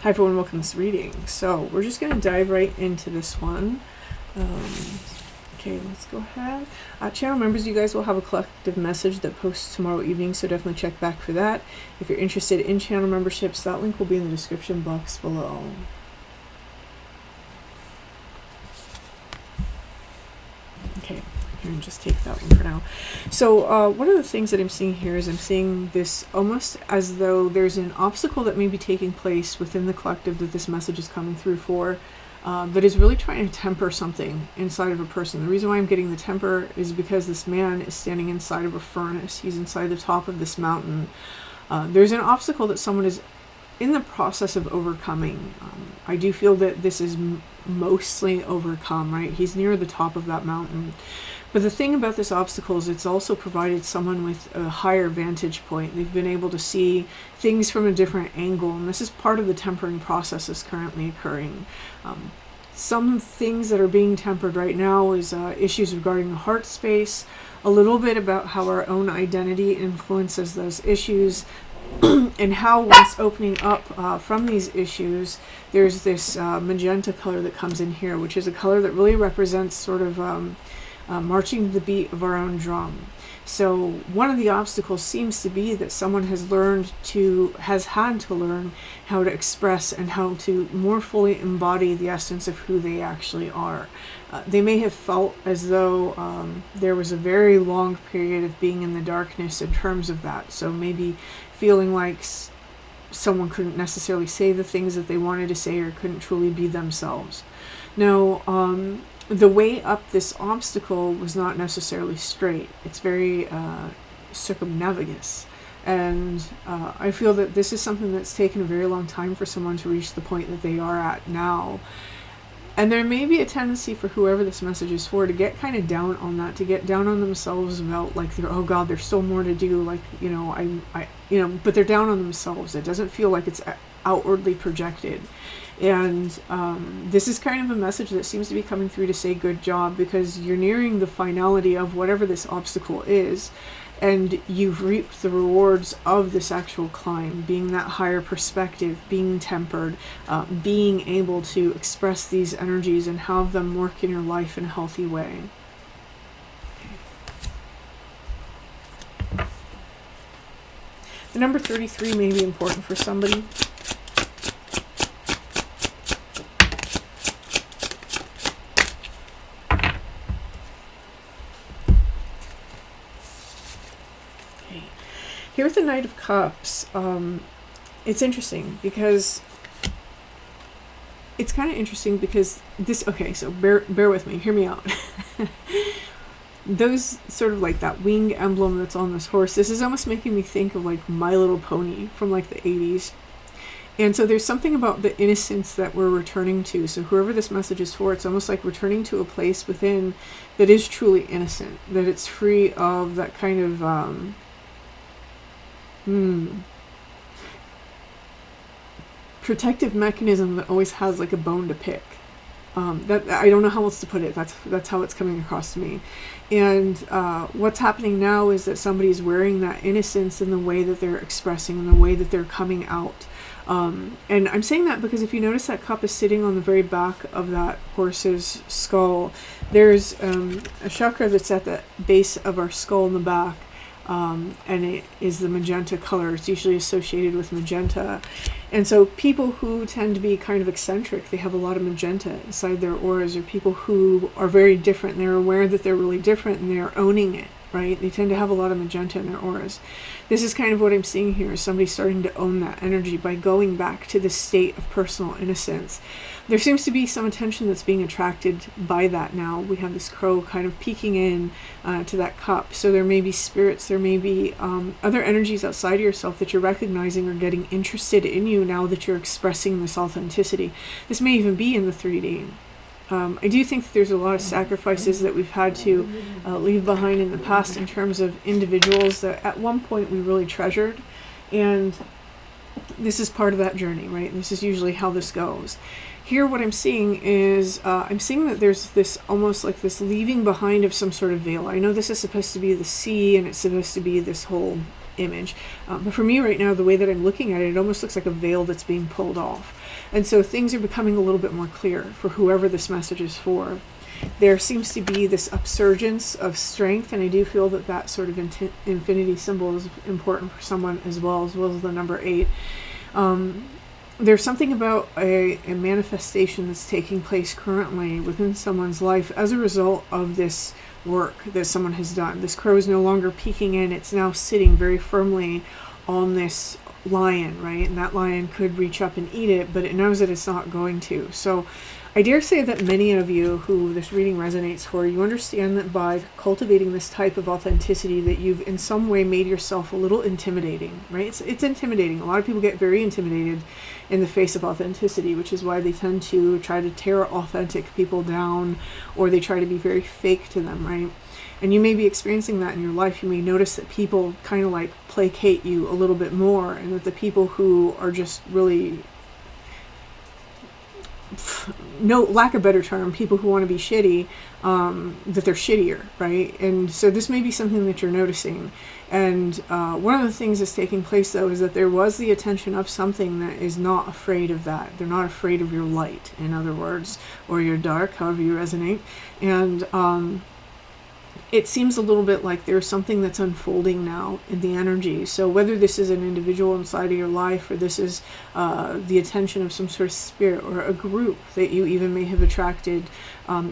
Hi everyone, welcome to this reading. So we're just going to dive right into this one. Okay, let's go ahead. Channel members, you guys will have a collective message that posts tomorrow evening, so definitely check back for that. If you're interested in channel memberships, that link will be in the description box below. Okay, here, and just take that one for now. So one of the things that I'm seeing here is I'm seeing this almost as though there's an obstacle that may be taking place within the collective that this message is coming through for, that is really trying to temper something inside of a person. The reason why I'm getting the temper is because this man is standing inside of a furnace. He's inside the top of this mountain. There's an obstacle that someone is in the process of overcoming. I do feel that this is mostly overcome, right? He's near the top of that mountain. But the thing about this obstacle is it's also provided someone with a higher vantage point. They've been able to see things from a different angle, and this is part of the tempering process that's currently occurring. Some things that are being tempered right now is issues regarding the heart space, a little bit about how our own identity influences those issues, and how once opening up from these issues, there's this magenta color that comes in here, which is a color that really represents sort of marching to the beat of our own drum. So one of the obstacles seems to be that someone has had to learn how to express and how to more fully embody the essence of who they actually are. They may have felt as though there was a very long period of being in the darkness in terms of that. So maybe feeling like someone couldn't necessarily say the things that they wanted to say or couldn't truly be themselves. Now, the way up this obstacle was not necessarily straight. It's very circumnavigous. And I feel that this is something that's taken a very long time for someone to reach the point that they are at now. And there may be a tendency for whoever this message is for to get kind of down on that, to get down on themselves about like, oh God, there's still more to do. Like, you know, but they're down on themselves. It doesn't feel like it's outwardly projected. And this is kind of a message that seems to be coming through to say good job, because you're nearing the finality of whatever this obstacle is, and you've reaped the rewards of this actual climb, being that higher perspective, being tempered, being able to express these energies and have them work in your life in a healthy way. The number 33 may be important for somebody. Here with the Knight of Cups, it's interesting because it's kind of interesting because this, okay, so bear with me, hear me out. Those sort of like that wing emblem that's on this horse, this is almost making me think of like My Little Pony from like the 80s. And so there's something about the innocence that we're returning to. So whoever this message is for, it's almost like returning to a place within that is truly innocent, that it's free of that kind of protective mechanism that always has like a bone to pick. That I don't know how else to put it. That's how it's coming across to me. And what's happening now is that somebody's wearing that innocence in the way that they're expressing, in the way that they're coming out. And I'm saying that because if you notice that cup is sitting on the very back of that horse's skull, there's a chakra that's at the base of our skull in the back. And it is the magenta color. It's usually associated with magenta. And so people who tend to be kind of eccentric, they have a lot of magenta inside their auras, or people who are very different, and they're aware that they're really different and they're owning it, right? They tend to have a lot of magenta in their auras. This is kind of what I'm seeing here, is somebody starting to own that energy by going back to the state of personal innocence. There seems to be some attention that's being attracted by that now. We have this crow kind of peeking in to that cup. So there may be spirits, there may be other energies outside of yourself that you're recognizing are getting interested in you now that you're expressing this authenticity. This may even be in the 3D. I do think that there's a lot of sacrifices that we've had to leave behind in the past in terms of individuals that at one point we really treasured. And this is part of that journey, right? This is usually how this goes. Here what I'm seeing is, I'm seeing that there's this almost like this leaving behind of some sort of veil. I know this is supposed to be the sea, and it's supposed to be this whole image. But for me right now, the way that I'm looking at it, it almost looks like a veil that's being pulled off. And so things are becoming a little bit more clear for whoever this message is for. There seems to be this upsurgence of strength, and I do feel that that sort of infinity symbol is important for someone as well as the number 8. There's something about a manifestation that's taking place currently within someone's life as a result of this work that someone has done. This crow is no longer peeking in, it's now sitting very firmly on this lion, right? And that lion could reach up and eat it, but it knows that it's not going to. So I dare say that many of you who this reading resonates for, you understand that by cultivating this type of authenticity that you've in some way made yourself a little intimidating, right? It's intimidating. A lot of people get very intimidated in the face of authenticity, which is why they tend to try to tear authentic people down, or they try to be very fake to them, right? And you may be experiencing that in your life. You may notice that people kind of like placate you a little bit more, and that the people who are just really, no lack of better term, people who want to be shitty, that they're shittier, right? And so this may be something that you're noticing. And one of the things that's taking place, though, is that there was the attention of something that is not afraid of that. They're not afraid of your light, in other words, or your dark, however you resonate. And it seems a little bit like there's something that's unfolding now in the energy. So whether this is an individual inside of your life, or this is the attention of some sort of spirit or a group that you even may have attracted,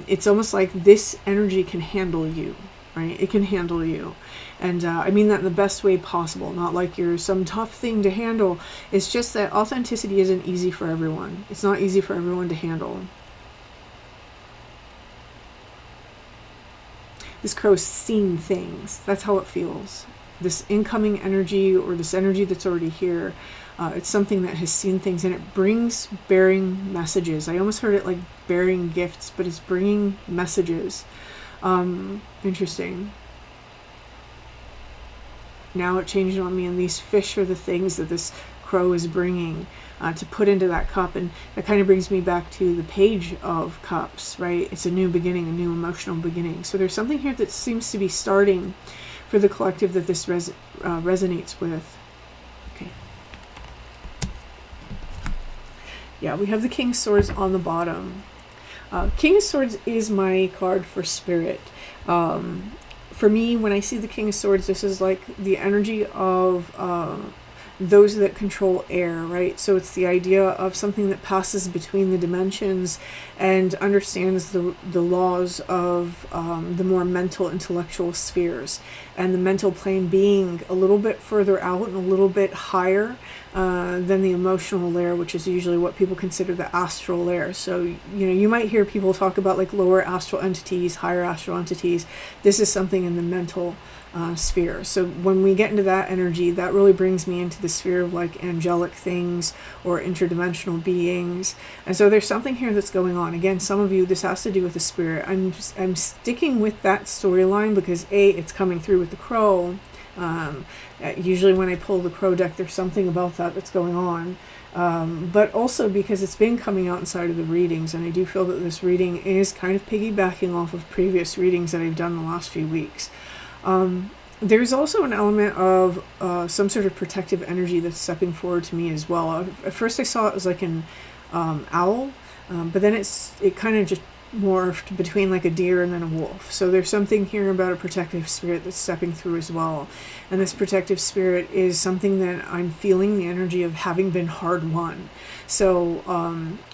it's almost like this energy can handle you, right? It can handle you. And I mean that in the best way possible, not like you're some tough thing to handle. It's just that authenticity isn't easy for everyone. It's not easy for everyone to handle. This crow's seen things. That's how it feels. This incoming energy, or this energy that's already here, it's something that has seen things, and it brings bearing messages. I almost heard it like bearing gifts, but it's bringing messages. Interesting. Now it changed on me, and these fish are the things that this crow is bringing to put into that cup. And that kind of brings me back to the Page of Cups, right? It's a new beginning, a new emotional beginning. So there's something here that seems to be starting for the collective that this resonates with. Okay. Yeah, we have the King of Swords on the bottom. King of Swords is my card for spirit. For me, when I see the King of Swords, this is like the energy of those that control air, right? So it's the idea of something that passes between the dimensions and understands the laws of the more mental, intellectual spheres, and the mental plane being a little bit further out and a little bit higher than the emotional layer, which is usually what people consider the astral layer. So, you know, you might hear people talk about like lower astral entities, higher astral entities. This is something in the mental sphere. So when we get into that energy, that really brings me into the sphere of like angelic things or interdimensional beings. And so there's something here that's going on. Again, some of you, this has to do with the spirit. I'm sticking with that storyline because A, it's coming through with the crow. Usually when I pull the crow deck, there's something about that that's going on. But also because it's been coming out inside of the readings, and I do feel that this reading is kind of piggybacking off of previous readings that I've done the last few weeks. There's also an element of some sort of protective energy that's stepping forward to me as well. At first I saw it as like an owl, but then it kind of just morphed between like a deer and then a wolf. So there's something here about a protective spirit that's stepping through as well. And this protective spirit is something that I'm feeling the energy of having been hard won. So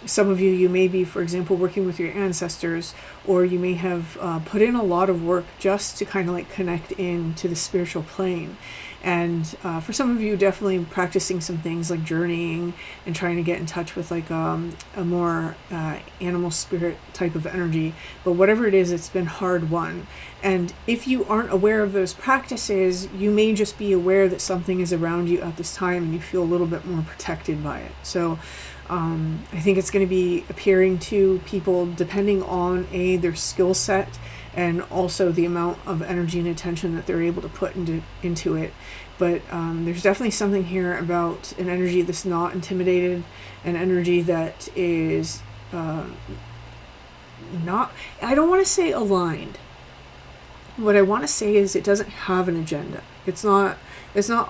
some of you may be, for example, working with your ancestors, or you may have put in a lot of work just to kind of like connect in to the spiritual plane. And for some of you, definitely practicing some things like journeying and trying to get in touch with like a more animal spirit type of energy. But whatever it is, it's been hard won. And if you aren't aware of those practices, you may just be aware that something is around you at this time and you feel a little bit more protected by it. So I think it's going to be appearing to people depending on their skill set, and also the amount of energy and attention that they're able to put into it. But there's definitely something here about an energy that's not intimidated, an energy that is not, I don't want to say aligned. What I want to say is it doesn't have an agenda. It's not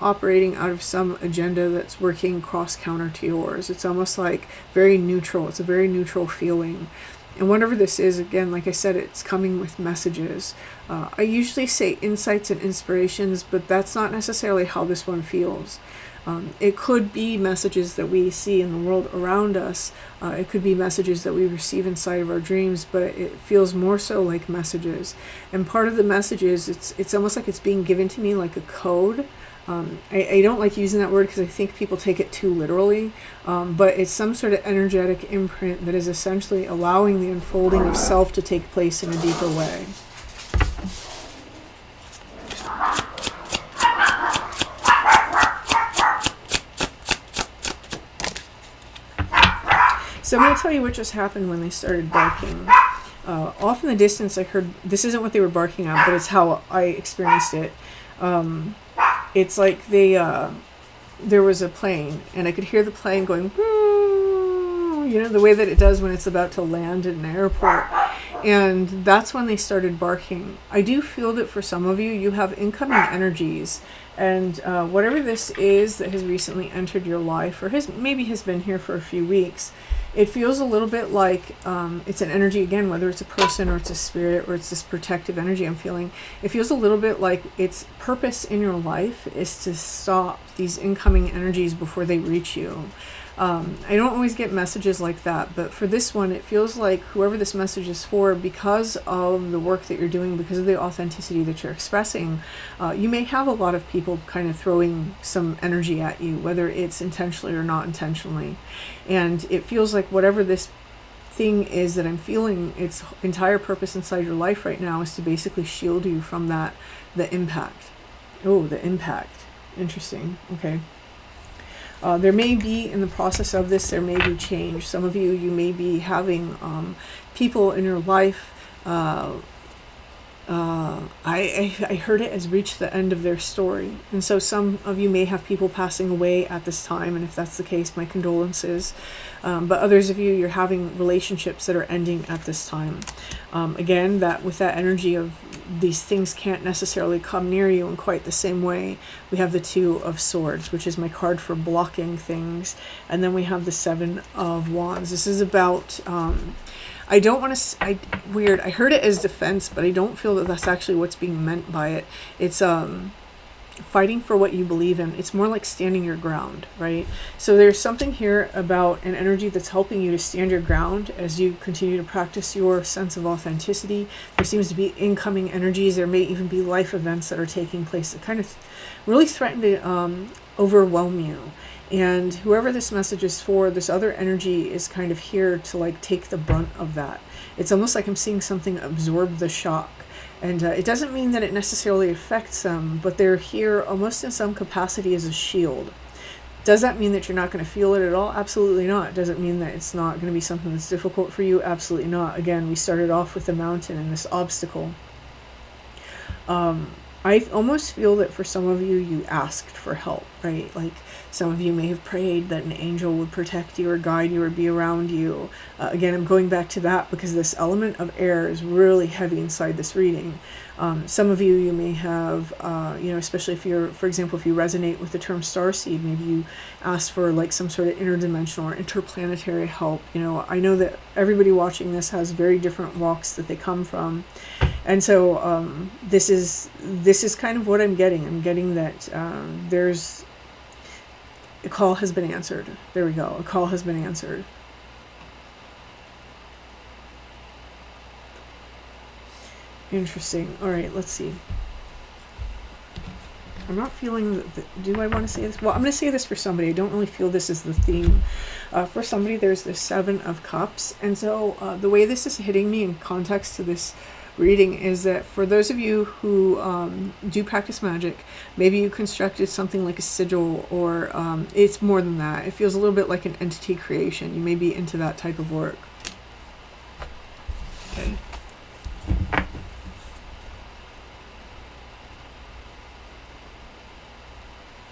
operating out of some agenda that's working cross counter to yours. It's almost like very neutral. It's a very neutral feeling. And whatever this is, again, like I said, it's coming with messages. I usually say insights and inspirations, but that's not necessarily how this one feels. It could be messages that we see in the world around us. It could be messages that we receive inside of our dreams, but it feels more so like messages. And part of the messages, it's almost like it's being given to me like a code. I don't like using that word because I think people take it too literally, but it's some sort of energetic imprint that is essentially allowing the unfolding of self to take place in a deeper way. So I'm going to tell you what just happened when they started barking. Off in the distance, I heard, this isn't what they were barking at, but it's how I experienced it. It's like there was a plane, and I could hear the plane going, you know, the way that it does when it's about to land at an airport. And that's when they started barking. I do feel that for some of you, you have incoming energies. And whatever this is that has recently entered your life, or maybe has been here for a few weeks, it feels a little bit like it's an energy, again, whether it's a person or it's a spirit or it's this protective energy I'm feeling. It feels a little bit like its purpose in your life is to stop these incoming energies before they reach you. I don't always get messages like that, but for this one, it feels like whoever this message is for, because of the work that you're doing, because of the authenticity that you're expressing, you may have a lot of people kind of throwing some energy at you, whether it's intentionally or not intentionally. And it feels like whatever this thing is that I'm feeling, its entire purpose inside your life right now is to basically shield you from the impact. Oh, the impact. Interesting. Okay. There may be, in the process of this, there may be change. Some of you may be having people in your life, I heard it as reach the end of their story. And so some of you may have people passing away at this time, and if that's the case, my condolences. But others of you, you're having relationships that are ending at this time. Again, that with that energy of these things can't necessarily come near you in quite the same way. We have the Two of Swords, which is my card for blocking things. And then we have the Seven of Wands. This is about, I don't want to, weird, I heard it as defense, but I don't feel that that's actually what's being meant by it. It's fighting for what you believe in. It's more like standing your ground, right? So there's something here about an energy that's helping you to stand your ground as you continue to practice your sense of authenticity. There seems to be incoming energies. There may even be life events that are taking place that kind of really threaten to overwhelm you. And whoever this message is for, this other energy is kind of here to like take the brunt of that. It's almost like I'm seeing something absorb the shock. And it doesn't mean that it necessarily affects them, but they're here almost in some capacity as a shield. Does that mean that you're not going to feel it at all? Absolutely not. Does it mean that it's not going to be something that's difficult for you? Absolutely not. Again, we started off with the mountain and this obstacle. I almost feel that for some of you, you asked for help, right? Like some of you may have prayed that an angel would protect you or guide you or be around you. Again, I'm going back to that because this element of air is really heavy inside this reading. Some of you may have, especially if you're, for example, if you resonate with the term starseed, maybe you ask for like some sort of interdimensional or interplanetary help. You know, I know that everybody watching this has very different walks that they come from. And so this is kind of what I'm getting. I'm getting that there's a call has been answered. There we go. A call has been answered. Interesting. All right, let's see. I'm not feeling do I want to say this? Well, I'm going to say this for somebody. I don't really feel this is the theme. For somebody, there's the Seven of Cups. And so the way this is hitting me in context to this reading is that for those of you who do practice magic, maybe you constructed something like a sigil, or it's more than that. It feels a little bit like an entity creation. You may be into that type of work. Okay.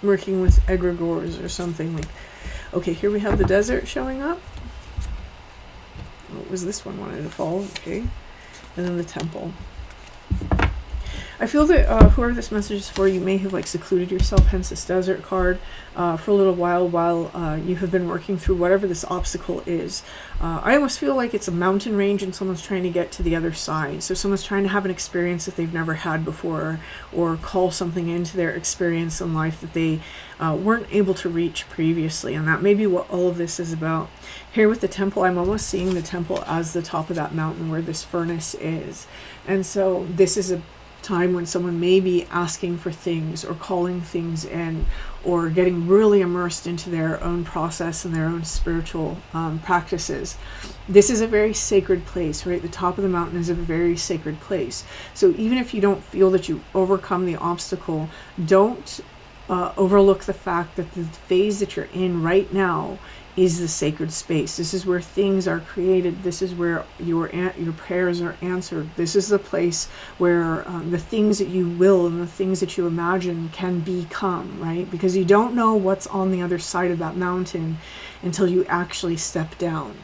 Working with egregores or something like. Okay, here we have the desert showing up. What was this one wanted to fall? Okay. And then the temple. I feel that whoever this message is for, you may have like secluded yourself, hence this desert card, for a little while you have been working through whatever this obstacle is. I almost feel like it's a mountain range and someone's trying to get to the other side. So someone's trying to have an experience that they've never had before, or call something into their experience in life that they weren't able to reach previously. And that may be what all of this is about. Here with the temple, I'm almost seeing the temple as the top of that mountain where this furnace is. And so this is a time when someone may be asking for things or calling things in, or getting really immersed into their own process and their own spiritual practices. This is a very sacred place, right? The top of the mountain is a very sacred place. So even if you don't feel that you overcome the obstacle, don't overlook the fact that the phase that you're in right now is the sacred space. This is where things are created. This is where your prayers are answered. This is the place where the things that you will and the things that you imagine can become, right? Because you don't know what's on the other side of that mountain until you actually step down.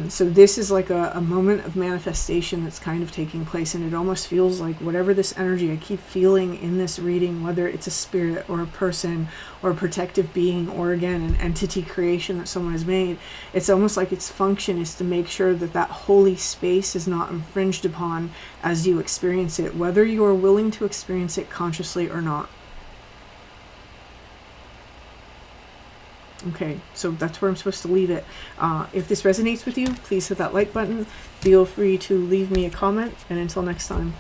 So this is like a moment of manifestation that's kind of taking place, and it almost feels like whatever this energy I keep feeling in this reading, whether it's a spirit or a person or a protective being, or again an entity creation that someone has made, it's almost like its function is to make sure that that holy space is not infringed upon as you experience it, whether you are willing to experience it consciously or not. Okay, so that's where I'm supposed to leave it. If this resonates with you, please hit that like button. Feel free to leave me a comment, and until next time.